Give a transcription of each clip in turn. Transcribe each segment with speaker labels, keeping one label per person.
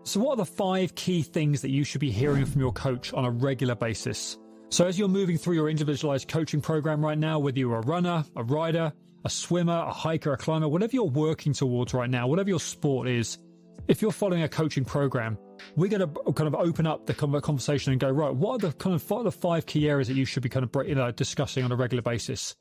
Speaker 1: So what are the 5 key things that you should be hearing from your coach on a regular basis? So as you're moving through your individualized coaching program right now, whether you're a runner, a rider, a swimmer, a hiker, a climber, whatever you're working towards right now, whatever your sport is, if you're following a coaching program, we're going to kind of open up the conversation and go, right, what are the 5 key areas that you should be kind of discussing on a regular basis?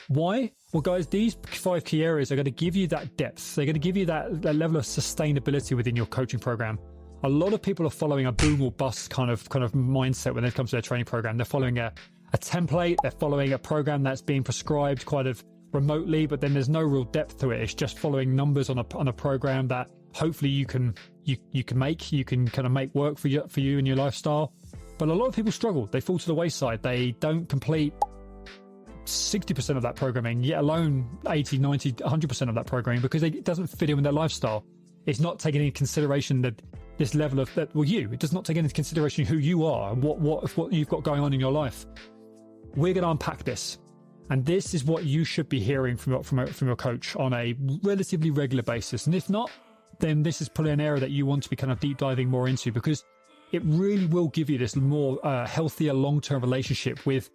Speaker 1: Why? Well, guys, these 5 key areas are going to give you that depth. They're going to give you that level of sustainability within your coaching program. A lot of people are following a boom or bust kind of mindset when it comes to their training program. They're following a template. They're following a program that's being prescribed kind of remotely, but then there's no real depth to it. It's just following numbers on a program that hopefully you can kind of make work for you and your lifestyle. But a lot of people struggle. They fall to the wayside. They don't complete 60% of that programming, yet alone 80, 90, 100% of that programming, because it doesn't fit in with their lifestyle. It's not taking into consideration that this level of that. Well, it does not take into consideration who you are and what you've got going on in your life. We're going to unpack this, and this is what you should be hearing from your coach on a relatively regular basis. And if not, then this is probably an area that you want to be kind of deep diving more into, because it really will give you this more healthier long-term relationship with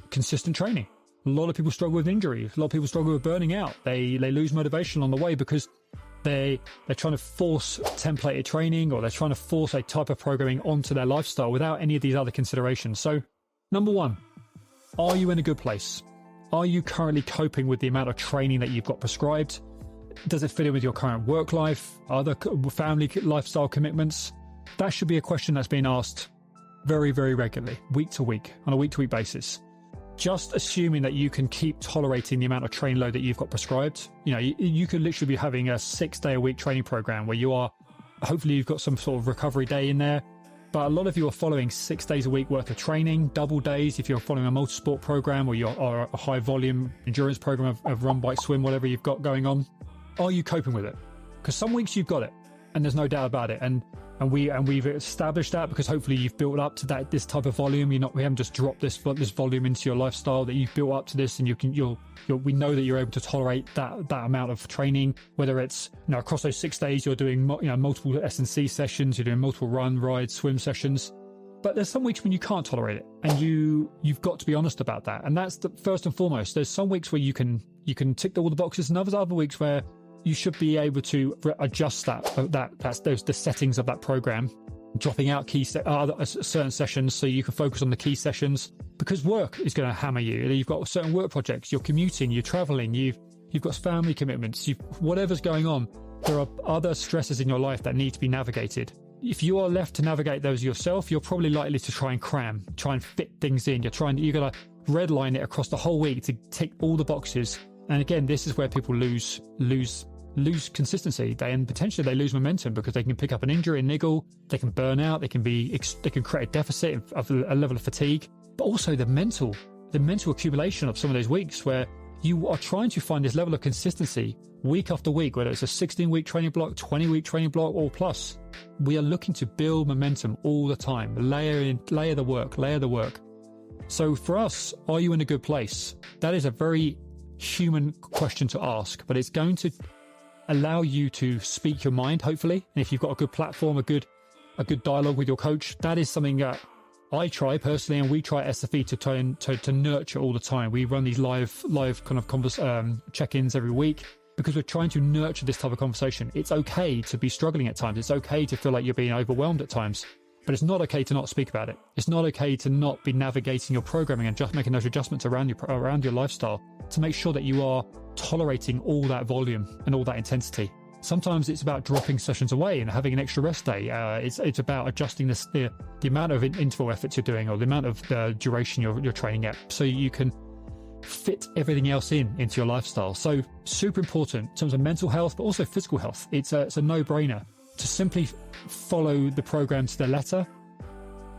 Speaker 1: consistent training. A lot of people struggle with injury. A lot of people struggle with burning out. They lose motivation on the way because they're trying to force templated training, or they're trying to force a type of programming onto their lifestyle without any of these other considerations. So, number 1, are you in a good place? Are you currently coping with the amount of training that you've got prescribed? Does it fit in with your current work life, other family lifestyle commitments? That should be a question that's being asked very, very regularly, week to week, on a week-to-week basis. Just assuming that you can keep tolerating the amount of train load that you've got prescribed. You could literally be having a 6-day-a-week training program where hopefully you've got some sort of recovery day in there. But a lot of you are following 6 days a week worth of training, double days if you're following a multi-sport program, or you're a high volume endurance program of run, bike, swim, whatever you've got going on. Are you coping with it? Because some weeks you've got it, and there's no doubt about it. And we've established that because hopefully you've built up to this type of volume. We haven't just dropped this volume into your lifestyle, that you've built up to this, and we know that you're able to tolerate that amount of training. Whether it's across those 6 days you're doing multiple S&C sessions, you're doing multiple run, ride, swim sessions. But there's some weeks when you can't tolerate it, and you've got to be honest about that. And that's the first and foremost. There's some weeks where you can tick all the boxes, and there's other weeks where you should be able to adjust the settings of that program, dropping out certain sessions so you can focus on the key sessions, because work is going to hammer you. You've got certain work projects, you're commuting, you're traveling, you've got family commitments, whatever's going on. There are other stresses in your life that need to be navigated. If you are left to navigate those yourself, you're probably likely to try and fit things in. You're going to redline it across the whole week to tick all the boxes. And again, this is where people lose consistency. Potentially they lose momentum, because they can pick up an injury and niggle. They can burn out. They can create a deficit of a level of fatigue, but also the mental accumulation of some of those weeks where you are trying to find this level of consistency week after week, whether it's a 16-week training block, 20-week training block, or plus. We are looking to build momentum all the time, layer the work. So for us, are you in a good place? That is a very human question to ask, but it's going to allow you to speak your mind, hopefully. And if you've got a good platform, a good dialogue with your coach, that is something that I try personally, and we try at SFE to try and to nurture all the time. We run these live kind of check-ins every week, because we're trying to nurture this type of conversation. It's okay to be struggling at times. It's okay to feel like you're being overwhelmed at times, but it's not okay to not speak about it. It's not okay to not be navigating your programming and just making those adjustments around your lifestyle to make sure that you are tolerating all that volume and all that intensity. Sometimes it's about dropping sessions away and having an extra rest day. It's about adjusting the amount of interval efforts you're doing, or the amount of the duration you're training at, so you can fit everything else into your lifestyle. So super important in terms of mental health, but also physical health. It's a no-brainer to simply follow the program to the letter.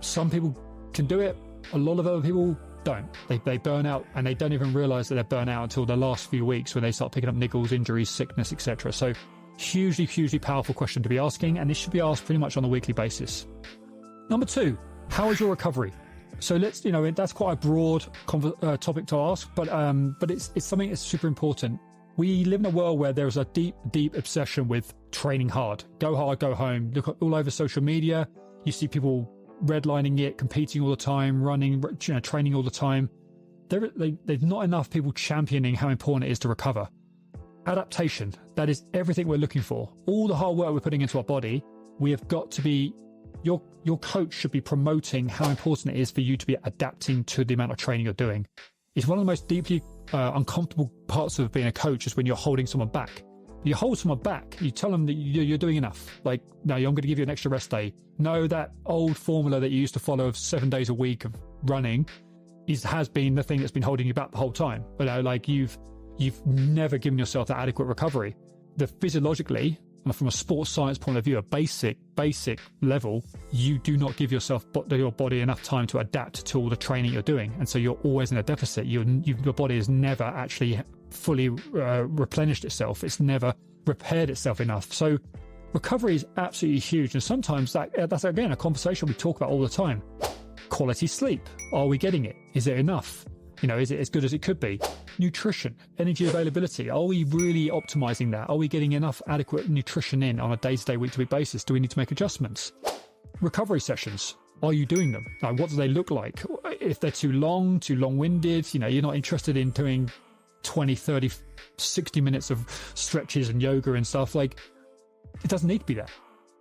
Speaker 1: Some people can do it. A lot of other people don't. They burn out, and they don't even realize that they're burnt out until the last few weeks, when they start picking up niggles, injuries, sickness, etc. So hugely powerful question to be asking, and this should be asked pretty much on a weekly basis. Number 2, how is your recovery? So let's, that's quite a broad topic to ask, but it's something that's super important. We live in a world where there's a deep, deep obsession with training hard. Go hard, go home. Look all over social media. You see people redlining it, competing all the time, running, training all the time. There's not enough people championing how important it is to recover. Adaptation, that is everything we're looking for. All the hard work we're putting into our body, we have got to be, your coach should be promoting how important it is for you to be adapting to the amount of training you're doing. It's one of the most deeply uncomfortable parts of being a coach is when you're holding someone back. You hold someone back, you tell them that you're doing enough. Like, no, I'm going to give you an extra rest day. No, that old formula that you used to follow of 7 days a week of running has been the thing that's been holding you back the whole time. Like you've never given yourself that adequate recovery. Physiologically, from a sports science point of view, a basic level, you do not give your body enough time to adapt to all the training you're doing, and so you're always in a deficit. Your body has never actually fully replenished itself. It's never repaired itself enough. So recovery is absolutely huge, and sometimes that's again a conversation we talk about all the time. Quality sleep, are we getting it? Is it enough? Is it as good as it could be? Nutrition, energy availability, are we really optimizing that? Are we getting enough adequate nutrition in on a day-to-day, week-to-week basis? Do we need to make adjustments? Recovery sessions, are you doing them? Like, what do they look like? If they're too long-winded, you're not interested in doing 20, 30, 60 minutes of stretches and yoga and stuff, like, it doesn't need to be that.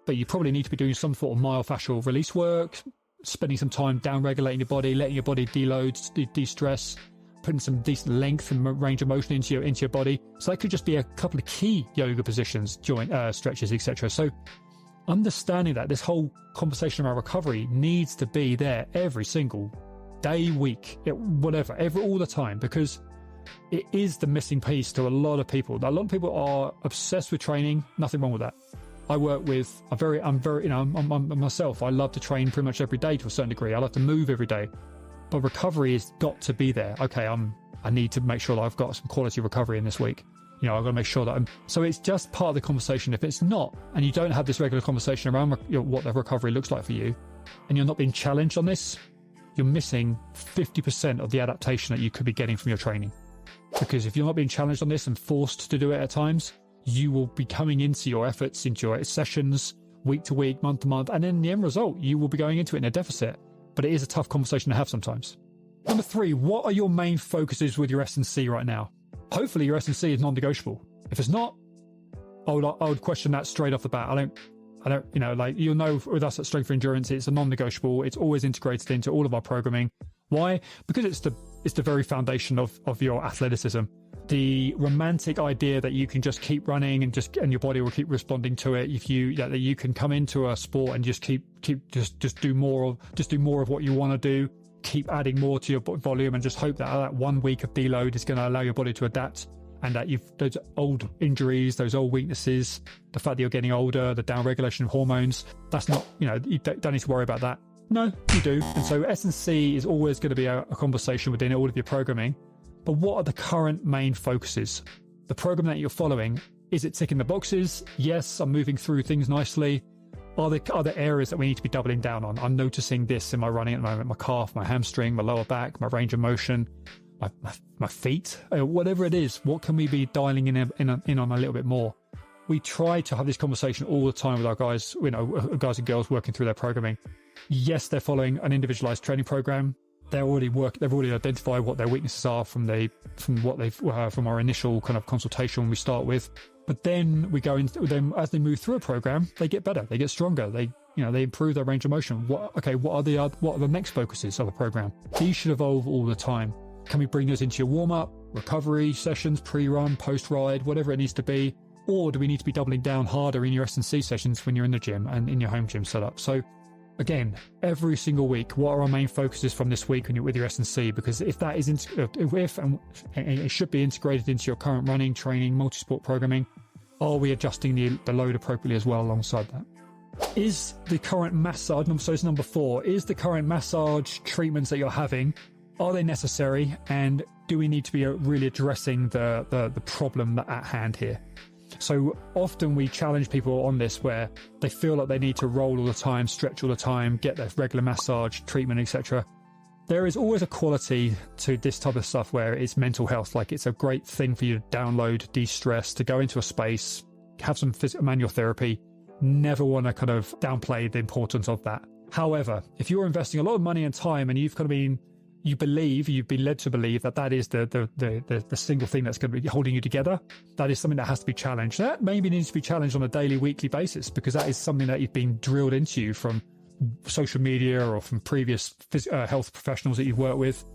Speaker 1: But you probably need to be doing some sort of myofascial release work, spending some time down regulating your body, letting your body deload, de-stress, putting some decent length and range of motion into your body. So that could just be a couple of key yoga positions, joint stretches, etc. So understanding that this whole conversation around recovery needs to be there every single day, week, whatever, all the time, because it is the missing piece to a lot of people. A lot of people are obsessed with training. Nothing wrong with that. I work with I'm myself. I love to train pretty much every day to a certain degree. I love to move every day, but recovery has got to be there. Okay, I need to make sure that I've got some quality recovery in this week. I've got to make sure that so it's just part of the conversation. If it's not, and you don't have this regular conversation around what the recovery looks like for you, and you're not being challenged on this, you're missing 50% of the adaptation that you could be getting from your training. Because if you're not being challenged on this and forced to do it at times, you will be coming into your efforts, into your sessions, week to week, month to month, and then the end result, you will be going into it in a deficit. But it is a tough conversation to have sometimes. Number 3, what are your main focuses with your S&C right now? Hopefully your S&C is non-negotiable. If it's not, I would question that straight off the bat. I don't, you'll know with us at Strength for Endurance, it's a non-negotiable. It's always integrated into all of our programming. Why? Because it's the very foundation of your athleticism. The romantic idea that you can just keep running and your body will keep responding to it. That you can come into a sport and just just do more of what you want to do. Keep adding more to your volume and just hope that 1 week of deload is going to allow your body to adapt. And that those old injuries, those old weaknesses, the fact that you're getting older, the downregulation of hormones, that's not, you don't need to worry about that. No, you do. And so S&C is always going to be a conversation within all of your programming. But what are the current main focuses? The program that you're following, is it ticking the boxes? Yes, I'm moving through things nicely. Are there other areas that we need to be doubling down on? I'm noticing this in my running at the moment, my calf, my hamstring, my lower back, my range of motion, my feet, whatever it is. What can we be dialing in on a little bit more? We try to have this conversation all the time with our guys, guys and girls working through their programming. Yes, they're following an individualized training program. They've already identified what their weaknesses are from our initial kind of consultation when we start with. But then we go into them as they move through a program, they get better, they get stronger, they improve their range of motion. What are the next focuses of a program? These should evolve all the time. Can we bring those into your warm-up, recovery sessions, pre-run, post-ride, whatever it needs to be? Or do we need to be doubling down harder in your S&C sessions when you're in the gym and in your home gym setup? So again, every single week, what are our main focuses from this week when you're with your S&C? Because if that is and it should be integrated into your current running, training, multi-sport programming, are we adjusting the load appropriately as well alongside that? Is the current massage, so it's number 4, is the current massage treatments that you're having, are they necessary? And do we need to be really addressing the problem at hand here? So often we challenge people on this where they feel like they need to roll all the time, stretch all the time, get their regular massage, treatment, etc. there is always a quality to this type of stuff where it's mental health. Like, it's a great thing for you to download, de-stress, to go into a space, have some manual therapy. Never want to kind of downplay the importance of that. However, if you're investing a lot of money and time and you've been led to believe that is the single thing that's going to be holding you together, that is something that has to be challenged. That maybe needs to be challenged on a daily, weekly basis, because that is something that you've been drilled into you from social media or from previous health professionals that you've worked with.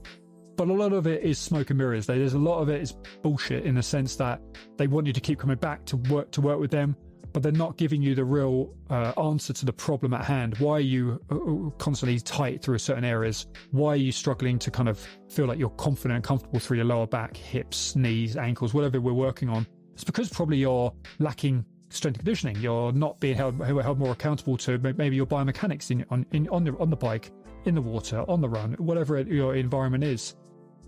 Speaker 1: But a lot of it is smoke and mirrors. There's a lot of it is bullshit, in the sense that they want you to keep coming back to work with them, but they're not giving you the real answer to the problem at hand. Why are you constantly tight through certain areas? Why are you struggling to kind of feel like you're confident and comfortable through your lower back, hips, knees, ankles, whatever we're working on? It's because probably you're lacking strength and conditioning. You're not being held more accountable to maybe your biomechanics on the bike, in the water, on the run, whatever your environment is.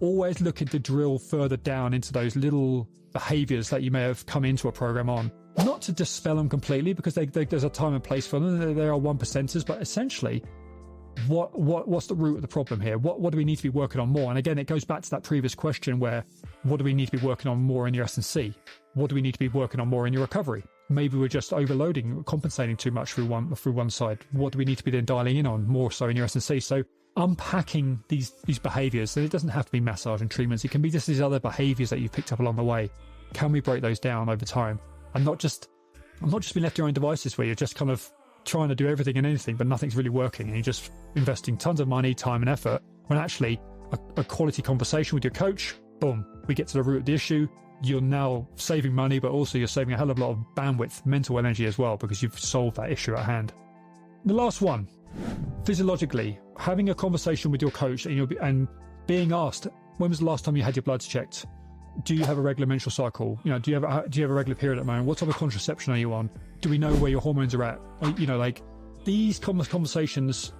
Speaker 1: Always looking to drill further down into those little behaviors that you may have come into a program on. Not to dispel them completely, because there's a time and place for them. There are 1%ers, but essentially, what's the root of the problem here? What do we need to be working on more? And again, it goes back to that previous question where, what do we need to be working on more in your S&C? What do we need to be working on more in your recovery? Maybe we're just overloading, compensating too much through one side. What do we need to be then dialing in on more so in your S&C? So unpacking these behaviors, and it doesn't have to be massage and treatments. It can be just these other behaviors that you've picked up along the way. Can we break those down over time? And not just being left to your own devices where you're just kind of trying to do everything and anything, but nothing's really working, and you're just investing tons of money, time and effort, when actually a quality conversation with your coach, boom, we get to the root of the issue. You're now saving money, but also you're saving a hell of a lot of bandwidth, mental energy as well, because you've solved that issue at hand. The last one, physiologically, having a conversation with your coach and being asked, when was the last time you had your bloods checked? Do you have a regular menstrual cycle? Do you have a regular period at the moment? What type of contraception are you on? Do we know where your hormones are at? Like these conversations,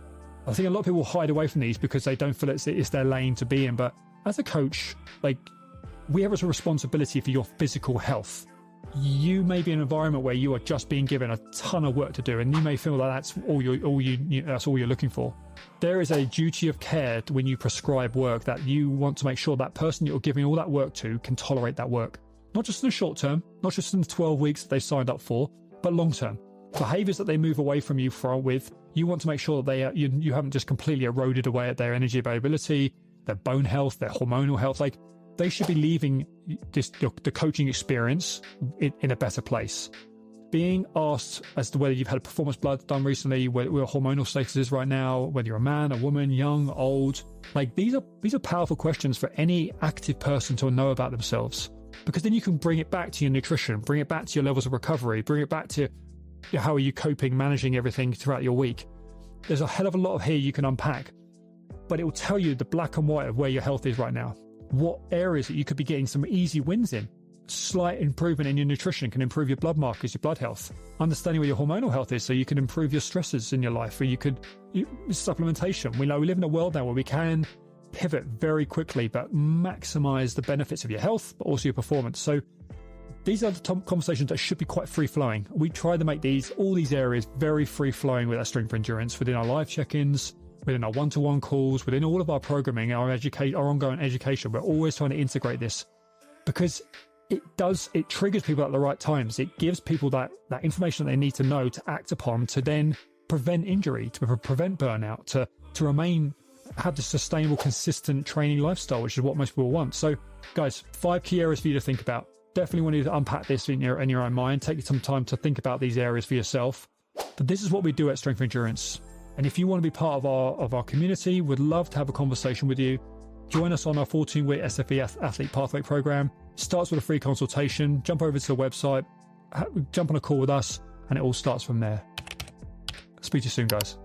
Speaker 1: I think a lot of people hide away from these because they don't feel it's their lane to be in. But as a coach, like, we have a responsibility for your physical health. You may be in an environment where you are just being given a ton of work to do, and you may feel like that's all you're looking for. There is a duty of care when you prescribe work, that you want to make sure that person you're giving all that work to can tolerate that work. Not just in the short term, not just in the 12 weeks that they signed up for, but long term. Behaviors that they move away from you with, you want to make sure that you haven't just completely eroded away at their energy availability, their bone health, their hormonal health. Like, they should be leaving the coaching experience in a better place. Being asked as to whether you've had a performance blood done recently, where hormonal status is right now, whether you're a man, a woman, young, old, like these are powerful questions for any active person to know about themselves, because then you can bring it back to your nutrition, bring it back to your levels of recovery, bring it back to how are you coping, managing everything throughout your week. There's a hell of a lot of here you can unpack, but it will tell you the black and white of where your health is right now. What areas that you could be getting some easy wins in. Slight improvement in your nutrition can improve your blood markers, your blood health. Understanding where your hormonal health is, so you can improve your stresses in your life, where supplementation. We live in a world now where we can pivot very quickly, but maximize the benefits of your health, but also your performance. So these are the conversations that should be quite free-flowing. We try to make all these areas very free-flowing with our strength for endurance, within our live check-ins, within our one-to-one calls, within all of our programming, our ongoing education. We're always trying to integrate this, because it triggers people at the right times. It gives people that information that they need to know to act upon, to then prevent injury, to prevent burnout, to have the sustainable, consistent training lifestyle, which is what most people want. So guys, 5 key areas for you to think about. Definitely want you to unpack this in your own mind. Take some time to think about these areas for yourself. But this is what we do at Strength for Endurance. And if you want to be part of our community, we'd love to have a conversation with you. Join us on our 14-week SFE Athlete Pathway program. Starts with a free consultation. Jump over to the website, jump on a call with us, and it all starts from there. Speak to you soon, guys.